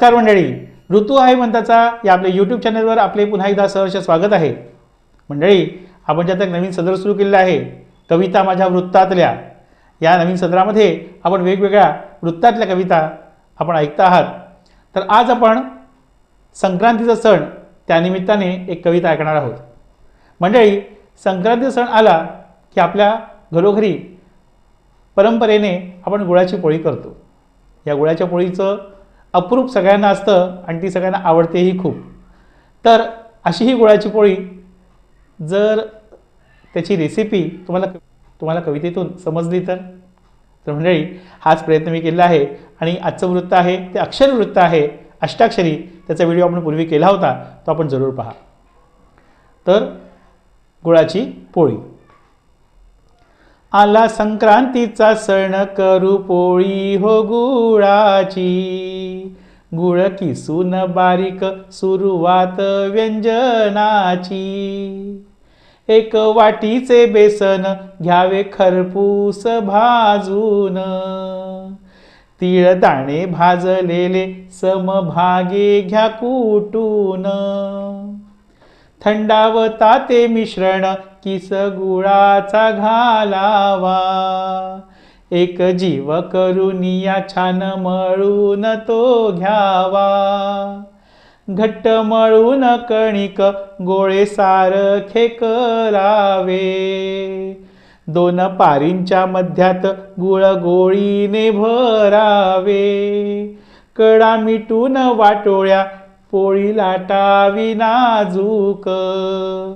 नमस्कार मंडळी, ऋतू आहे म्हणताचा या आपल्या यूट्यूब चॅनलवर आपले पुन्हा एकदा सहर्ष स्वागत आहे। मंडळी, आपण ज्यात एक नवीन सदर सुरू केलेला आहे, कविता माझ्या वृत्तातल्या। या नवीन सदरामध्ये आपण वेगवेगळ्या वृत्तातल्या कविता आपण ऐकता आहात। तर आज आपण संक्रांतीचा सण त्यानिमित्ताने एक कविता ऐकणार आहोत। मंडळी, संक्रांतीचा सण आला की आपल्या घरोघरी परंपरेने आपण गुळाची पोळी करतो। या गुळाच्या पोळीचं अप्रूप सगळ्यांना असतं आणि ती सगळ्यांना आवडतेही खूप। तर अशी ही गुळाची पोळी, जर त्याची रेसिपी तुम्हाला कवितेतून समजली तर मंडळी, हाच प्रयत्न मी केला आहे। आणि आजचं वृत्त आहे ते अक्षर वृत्त आहे, अष्टाक्षरी। त्याचा व्हिडिओ आपण पूर्वी केला होता, तो आपण जरूर पहा। तर गुळाची पोळी। आला संक्रांतीचा सण, करू पोळी हो गुळाची। गुळ किसून बारीक, सुरुवात व्यंजनाची। एक वाटीचे बेसन, घ्यावे खरपूस भाजून। तीळ दाणे भाजलेले, समभागे घ्या कुटून। थंडावता ते मिश्रण, किस गुळाचा घालावा। एक जीव करून या छान मळून तो घ्यावा। घट्ट मळून कणिक, गोळे सारखे करावे। दोन पारींच्या मध्यात गुळ गोळीने भरावे। कडा मिटून वाटोळ्या, पोळी लाटावी नाजूक।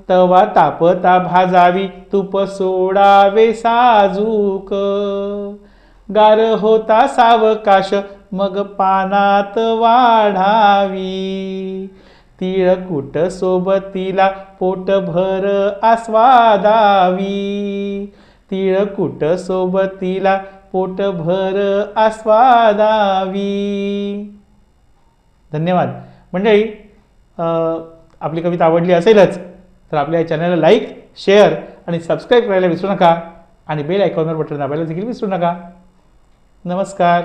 तवा तापता भाजावी, तूप सोडावे साजूक। गार होता सावकाश, मग पानात वाढावी। तिळकुट सोबतीला, पोटभर आस्वादावी। तिळकुट सोबतीला, पोटभर आस्वादावी। धन्यवाद मंडळी। आपली कविता आवडली असेलच तर आपल्या या चॅनलला लाईक, शेअर आणि सबस्क्राईब करायला विसरू नका। आणि बेल आयकॉनवर बटन दाबायला देखील विसरू नका। नमस्कार।